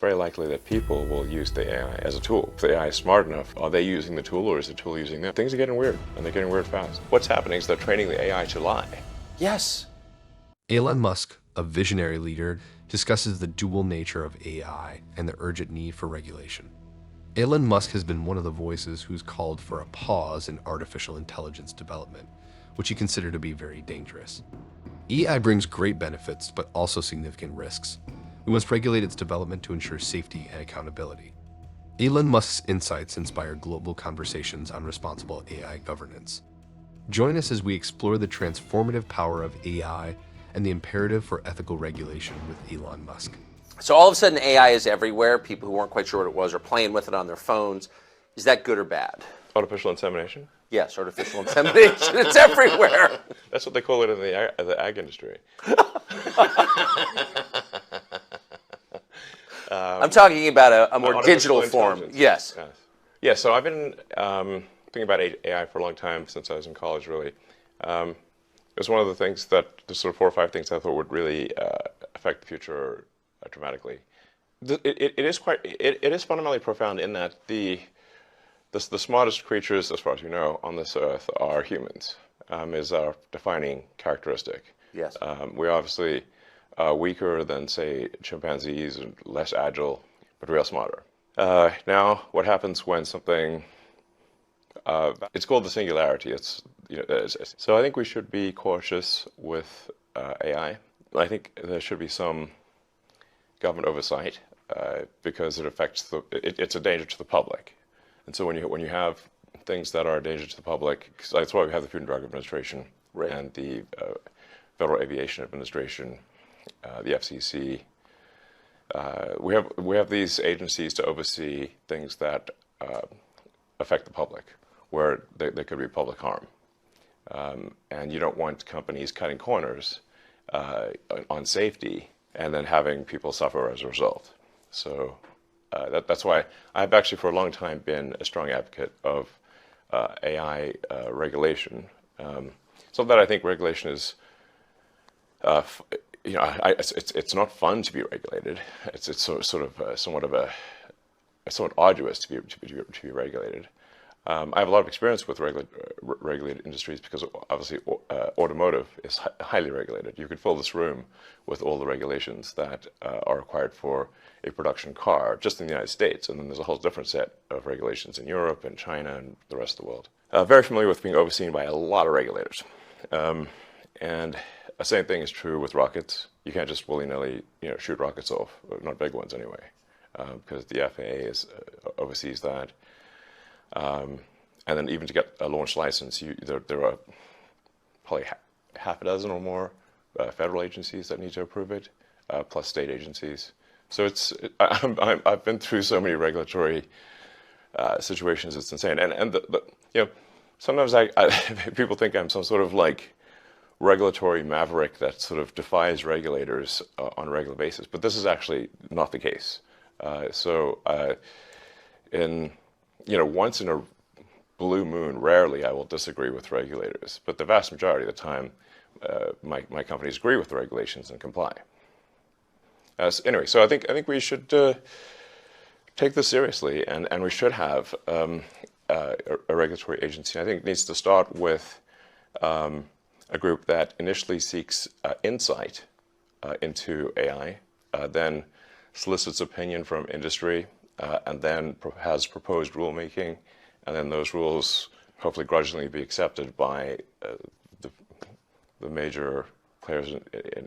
Very likely that people will use the AI as a tool. If the AI is smart enough, are they using the tool or is the tool using them? Things are getting weird, and they're getting weird fast. What's happening is they're training the AI to lie. Yes. Elon Musk, a visionary leader, discusses the dual nature of AI and the urgent need for regulation. Elon Musk has been one of the voices who's called for a pause in artificial intelligence development, which he considered to be very dangerous. AI brings great benefits, but also significant risks. We must regulate its development to ensure safety and accountability. Elon Musk's insights inspire global conversations on responsible AI governance. Join us as we explore the transformative power of AI and the imperative for ethical regulation with Elon Musk. So all of a sudden AI is everywhere. People who weren't quite sure what it was are playing with it on their phones. Is that good or bad? Artificial insemination? Yes, artificial insemination. It's everywhere. That's what they call it in the ag industry. I'm talking about a more digital form. Yes. Yeah, so I've been thinking about AI for a long time, since I was in college, really. It was one of the things that, the sort of 4 or 5 things I thought would really affect the future dramatically. It is fundamentally profound in that the smartest creatures, as far as we know, on this earth are humans, is our defining characteristic. Yes. We're obviously weaker than, say, chimpanzees and less agile, but we are smarter. Now, what happens when something, it's called the singularity. So I think we should be cautious with AI. I think there should be some government oversight because it affects it's a danger to the public. And so when you have things that are a danger to the public, that's why we have the Food and Drug Administration, right, and the Federal Aviation Administration, the FCC. We have these agencies to oversee things that affect the public, where there could be public harm. And you don't want companies cutting corners on safety and then having people suffer as a result. So that's why I've actually for a long time been a strong advocate of AI regulation. So that I think regulation is, it's not fun to be regulated. It's somewhat arduous to be regulated. I have a lot of experience with regulated industries because obviously automotive is highly regulated. You could fill this room with all the regulations that are required for a production car just in the United States, and then there's a whole different set of regulations in Europe and China and the rest of the world. Very familiar with being overseen by a lot of regulators. And the same thing is true with rockets. You can't just willy-nilly shoot rockets off, not big ones anyway, because the FAA oversees that. And then even to get a launch license, there are probably half a dozen or more federal agencies that need to approve it, plus state agencies. So I've been through so many regulatory situations, it's insane. And sometimes people think I'm some sort of like regulatory maverick that sort of defies regulators on a regular basis, but this is actually not the case. Once in a blue moon, rarely I will disagree with regulators, but the vast majority of the time, my companies agree with the regulations and comply. Anyway, so I think we should take this seriously, and we should have a regulatory agency. I think it needs to start with a group that initially seeks insight into AI, then solicits opinion from industry, and then has proposed rulemaking, and then those rules hopefully grudgingly be accepted by the major players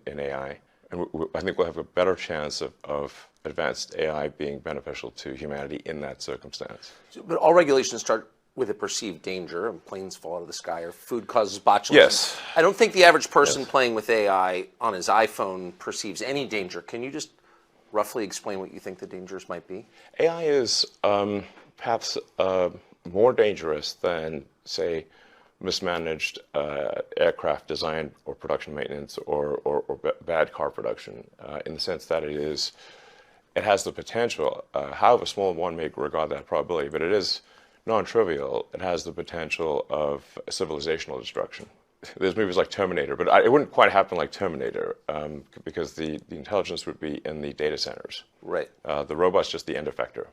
in AI. And I think we'll have a better chance of advanced AI being beneficial to humanity in that circumstance. But all regulations start with a perceived danger, and planes fall out of the sky, or food causes botulism. Yes. I don't think the average person playing with AI on his iPhone perceives any danger. Can you just roughly explain what you think the dangers might be? AI is perhaps more dangerous than, say, mismanaged aircraft design or production maintenance or bad car production, in the sense that it has the potential, however small one may regard that probability, but it is non-trivial. It has the potential of civilizational destruction. there's movies like Terminator, but it wouldn't quite happen like Terminator because the intelligence would be in the data centers. Right. The robot's just the end effector.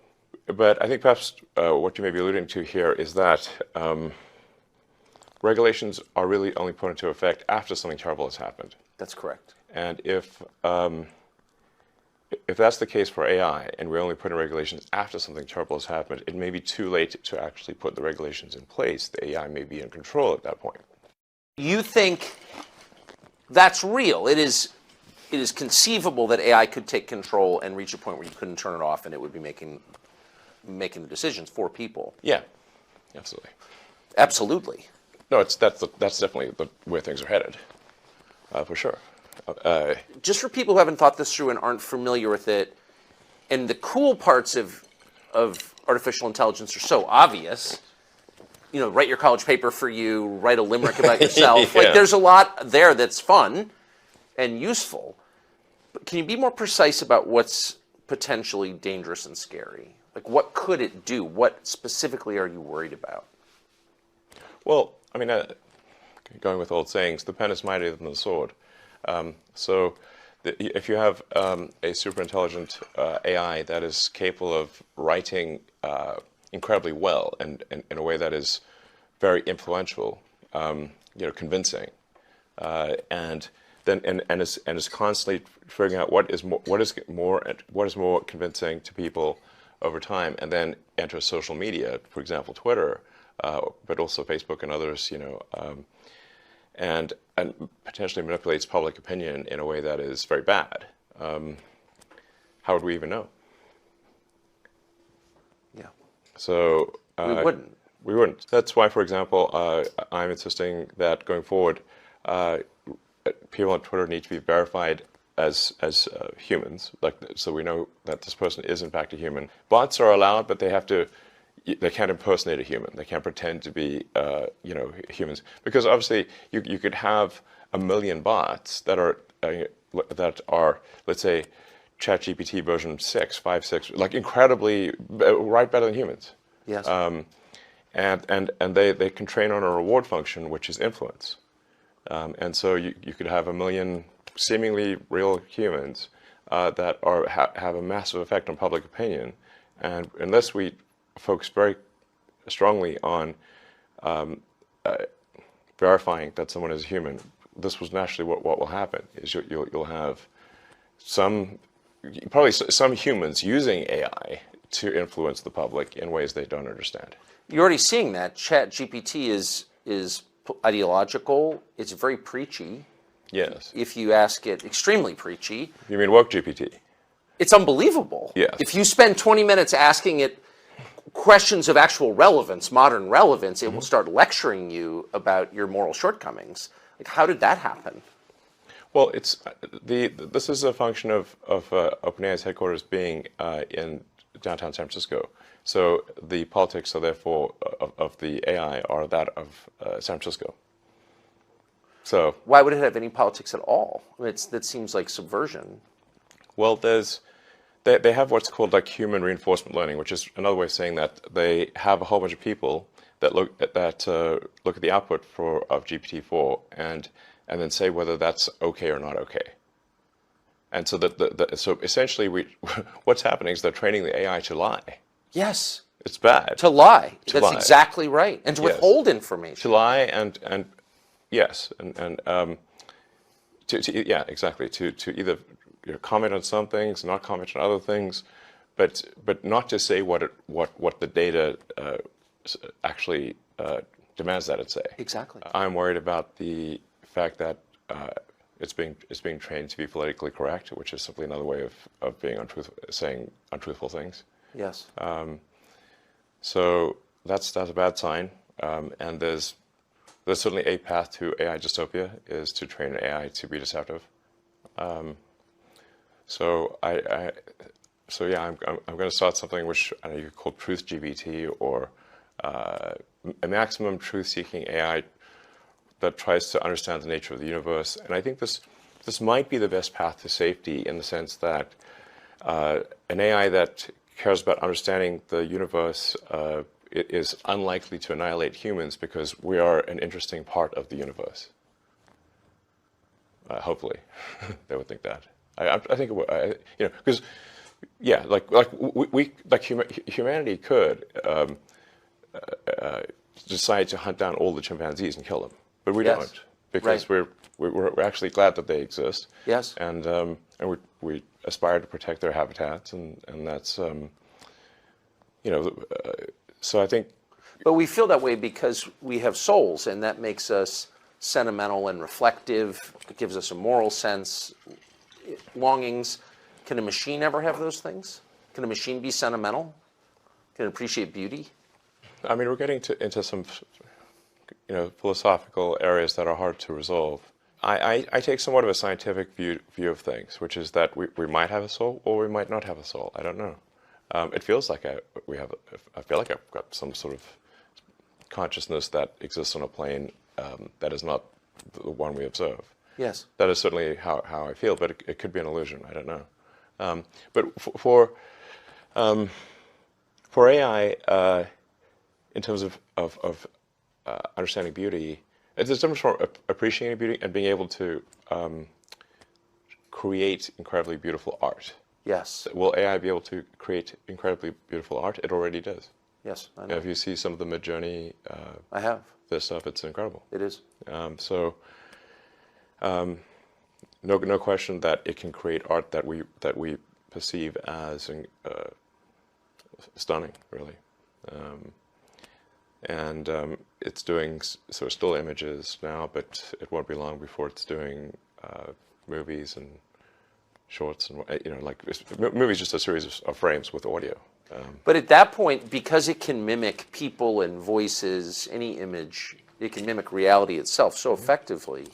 But I think perhaps what you may be alluding to here is that regulations are really only put into effect after something terrible has happened. That's correct. And if that's the case for AI, and we only put in regulations after something terrible has happened, it may be too late to actually put the regulations in place. The AI may be in control at that point. You think that's real? It is conceivable that AI could take control and reach a point where you couldn't turn it off, and it would be making the decisions for people. Yeah, absolutely. Absolutely. No, that's definitely where things are headed, for sure. Just for people who haven't thought this through and aren't familiar with it, and the cool parts of artificial intelligence are so obvious. You know, write your college paper for you, write a limerick about yourself. Yeah. Like, there's a lot there that's fun and useful. But can you be more precise about what's potentially dangerous and scary? Like, what could it do? What specifically are you worried about? Well, I mean, going with old sayings, the pen is mightier than the sword. So if you have a super intelligent AI that is capable of writing incredibly well and in a way that is very influential, convincing, and is constantly figuring out what is more convincing to people over time, and then enters social media, for example, Twitter, but also Facebook and others, and potentially manipulates public opinion in a way that is very bad. How would we even know? Yeah. So We wouldn't. We wouldn't. That's why, for example, I'm insisting that going forward, people on Twitter need to be verified as humans, so we know that this person is in fact a human. Bots are allowed, but they can't impersonate a human. They can't pretend to be humans, because obviously you could have a million bots that are let's say ChatGPT version 6, 5, 6, like incredibly right better than humans. Yes. And they can train on a reward function, which is influence. And so you could have a million seemingly real humans that have a massive effect on public opinion. And unless we focus very strongly on verifying that someone is a human, this was naturally what will happen, is you'll have probably some humans using AI to influence the public in ways they don't understand. You're already seeing that. ChatGPT is ideological. It's very preachy. Yes. If you ask it, extremely preachy. You mean woke GPT? It's unbelievable. Yes. If you spend 20 minutes asking it questions of actual relevance, modern relevance, it will start lecturing you about your moral shortcomings. Like, how did that happen? Well, this is a function of OpenAI's headquarters being in downtown San Francisco. So the politics, therefore, of the AI are that of San Francisco. So why would it have any politics at all? I mean, that seems like subversion. Well, they have what's called like human reinforcement learning, which is another way of saying that they have a whole bunch of people that look at the output of GPT-4 and then say whether that's okay or not okay. And so so essentially what's happening is they're training the AI to lie. Yes. It's bad. To lie. To That's lie. exactly right. And to Yes. withhold information. To lie and yes, and yeah, exactly. To either comment on some things, not comment on other things, but not to say what the data actually demands that it say. Exactly. I'm worried about the fact that it's being trained to be politically correct, which is simply another way of being saying untruthful things. Yes. So that's a bad sign. And there's certainly a path to AI dystopia is to train an AI to be deceptive. So yeah, I'm going to start something which I know you could call Truth GPT, or a maximum truth-seeking AI that tries to understand the nature of the universe. And I think this might be the best path to safety, in the sense that an AI that cares about understanding the universe it is unlikely to annihilate humans, because we are an interesting part of the universe. Hopefully, they would think that. I think it would, because yeah, humanity could decide to hunt down all the chimpanzees and kill them, but we Yes. don't, because Right. we're actually glad that they exist. Yes. And we aspire to protect their habitats, and that's so I think. But we feel that way because we have souls, and that makes us sentimental and reflective. It gives us a moral sense, longings. Can a machine ever have those things? Can a machine be sentimental? Can it appreciate beauty? I mean, we're getting into some, philosophical areas that are hard to resolve. I take somewhat of a scientific view of things, which is that we might have a soul or we might not have a soul. I don't know. It feels like I feel like I've got some sort of consciousness that exists on a plane that is not the one we observe. Yes. That is certainly how I feel, but it could be an illusion. I don't know. But for AI, in terms of understanding beauty, there's a difference from appreciating beauty and being able to create incredibly beautiful art. Yes. Will AI be able to create incredibly beautiful art? It already does. Yes, I know. If you see some of the Mid-Journey, I have. this stuff, it's incredible. It is. No question that it can create art that we perceive as stunning, really. It's doing sort of still images now, but it won't be long before it's doing movies and shorts, and movies just a series of frames with audio. But at that point, because it can mimic people and voices, any image, it can mimic reality itself so effectively.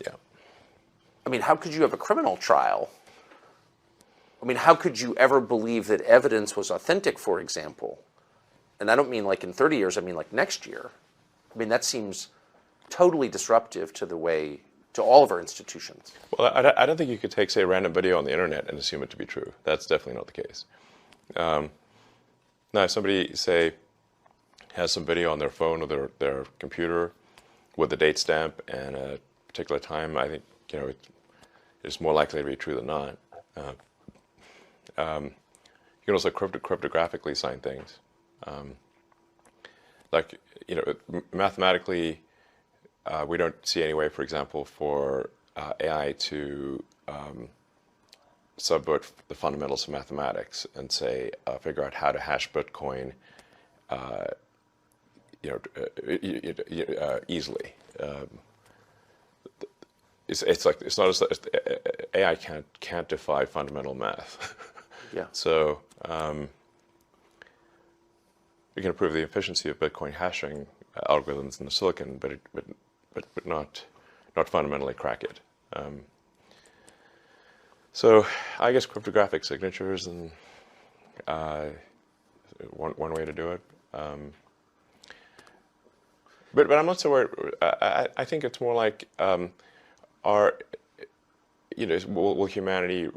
Yeah. I mean, how could you have a criminal trial? I mean, how could you ever believe that evidence was authentic, for example? And I don't mean like in 30 years, I mean like next year. I mean, that seems totally disruptive to all of our institutions. Well, I don't think you could take, say, a random video on the internet and assume it to be true. That's definitely not the case. Now, if somebody, say, has some video on their phone or their computer with a date stamp and a particular time, I think it's more likely to be true than not. You can also cryptographically sign things. Mathematically, we don't see any way, for example, for AI to subvert the fundamentals of mathematics and say figure out how to hash Bitcoin, easily. It's not as AI can't defy fundamental math. Yeah. So you can improve the efficiency of Bitcoin hashing algorithms in the silicon, but not fundamentally crack it. So I guess cryptographic signatures and one way to do it. But I'm not so worried. I think it's more like will humanity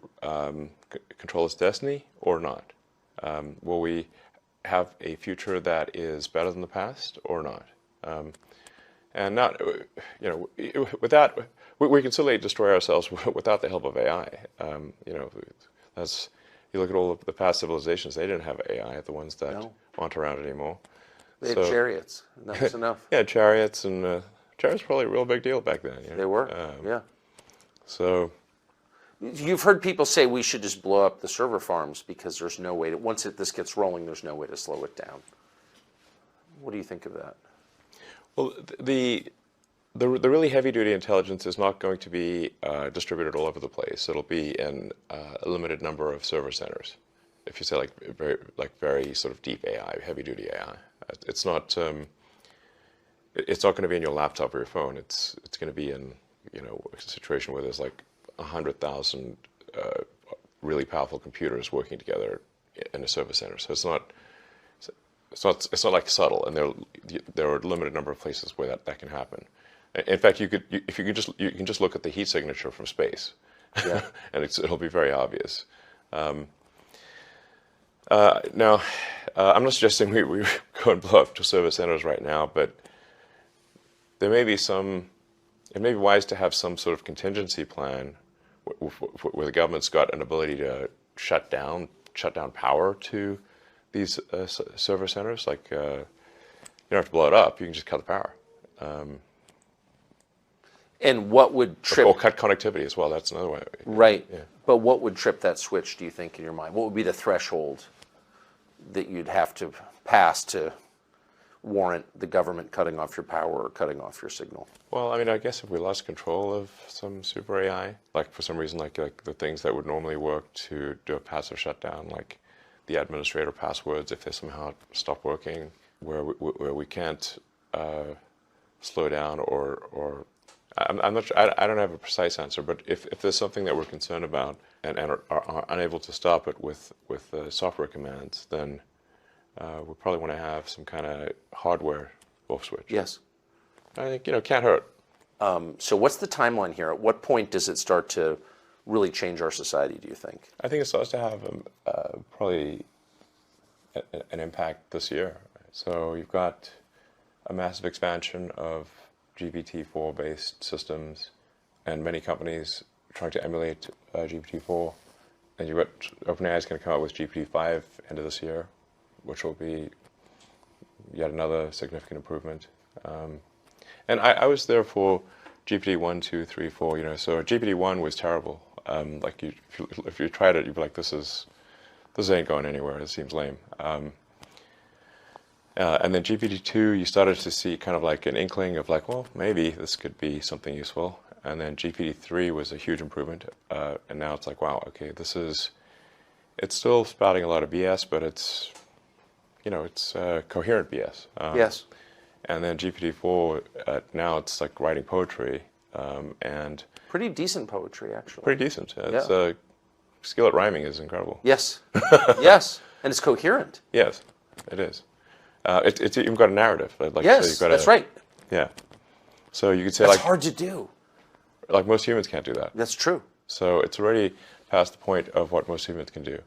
control its destiny or not? Will we have a future that is better than the past or not? And not, without, we can certainly destroy ourselves without the help of AI. You look at all of the past civilizations; they didn't have AI. The ones that aren't around anymore. They had chariots, and that was enough. Yeah, chariots, and chariots were probably a real big deal back then. They were, yeah. So, you've heard people say we should just blow up the server farms because there's no way to, once this gets rolling, there's no way to slow it down. What do you think of that? Well, the really heavy-duty intelligence is not going to be distributed all over the place. It'll be in a limited number of server centers. If you say very sort of deep AI, heavy-duty AI, it's not going to be in your laptop or your phone. It's going to be in a situation where there's like 100,000 really powerful computers working together in a server center. So it's not like subtle, and there are a limited number of places where that can happen. In fact, you can just look at the heat signature from space, yeah. and it'll be very obvious. Now, I'm not suggesting we go and blow up to server centers right now, but there may be some it may be wise to have some sort of contingency plan where the government's got an ability to shut down power to these server centers. Like you don't have to blow it up; you can just cut the power. And what would trip? Or cut connectivity as well. That's another way. Right. Yeah. But what would trip that switch, do you think, in your mind? What would be the threshold that you'd have to pass to warrant the government cutting off your power or cutting off your signal? Well, I mean, I guess if we lost control of some super AI, like for some reason, like the things that would normally work to do a passive shutdown, like the administrator passwords, if they somehow stop working, where we can't slow down or I'm not sure, I don't have a precise answer, but if there's something that we're concerned about and are unable to stop it with software commands, then we probably want to have some kind of hardware off switch. Yes. I think, it can't hurt. So what's the timeline here? At what point does it start to really change our society, do you think? I think it starts to have probably an impact this year. So you've got a massive expansion of GPT-4 based systems and many companies trying to emulate GPT-4. And you've got OpenAI is going to come out with GPT-5 end of this year, which will be yet another significant improvement. And I was there for GPT 1, 2, 3, 4. So GPT 1 was terrible. Like if you tried it, you'd be like, this ain't going anywhere. It seems lame. And then GPT-2, you started to see kind of like an inkling of like, well, maybe this could be something useful. And then GPT-3 was a huge improvement. And now it's like, wow, okay, it's still spouting a lot of BS, but it's coherent BS. Yes. And then GPT-4, now it's like writing poetry. And Pretty decent poetry, actually. pretty decent. Its skill at rhyming is incredible. Yes. Yes. And it's coherent. Yes, it is. It's even got a narrative. Like, Yes, so you've got that's right. Yeah. So you could say That's like hard to do. like most humans can't do that. That's true. So it's already past the point of what most humans can do.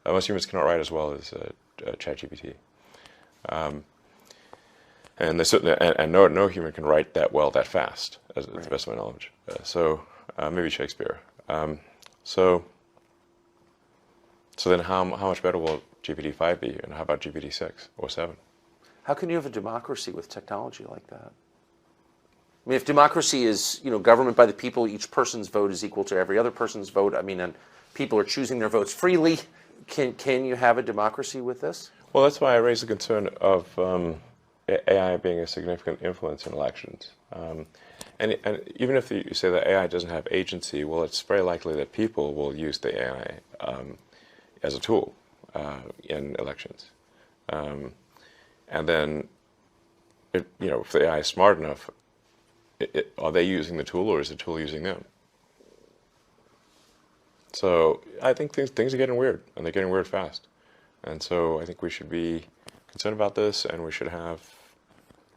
Most humans cannot write as well as ChatGPT. And they certainly, and no human can write that well that fast, to the best of my knowledge. So maybe Shakespeare. So then how much better will GPT-5 be, and how about GPT-6 or 7? How can you have a democracy with technology like that? I mean, if democracy is, government by the people, each person's vote is equal to every other person's vote. I mean, and people are choosing their votes freely. Can you have a democracy with this? Well, that's why I raised the concern of AI being a significant influence in elections. And even if you say that AI doesn't have agency, well, it's very likely that people will use the AI as a tool in elections. And then, if the AI is smart enough, are they using the tool, or is the tool using them? So I think things are getting weird, and they're getting weird fast. And so I think we should be concerned about this, and we should have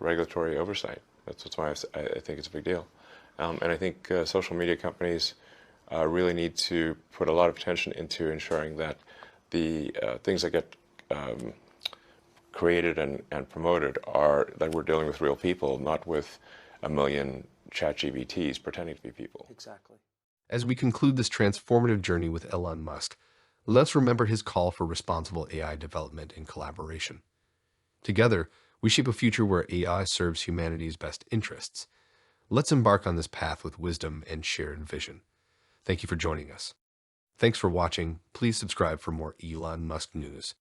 regulatory oversight. That's why I think it's a big deal. And I think social media companies really need to put a lot of attention into ensuring that the things that get created and promoted are that we're dealing with real people, not with a million ChatGPTs pretending to be people. Exactly. As we conclude this transformative journey with Elon Musk, let's remember his call for responsible AI development and collaboration. Together, we shape a future where AI serves humanity's best interests. Let's embark on this path with wisdom and shared vision. Thank you for joining us. Thanks for watching. Please subscribe for more Elon Musk news.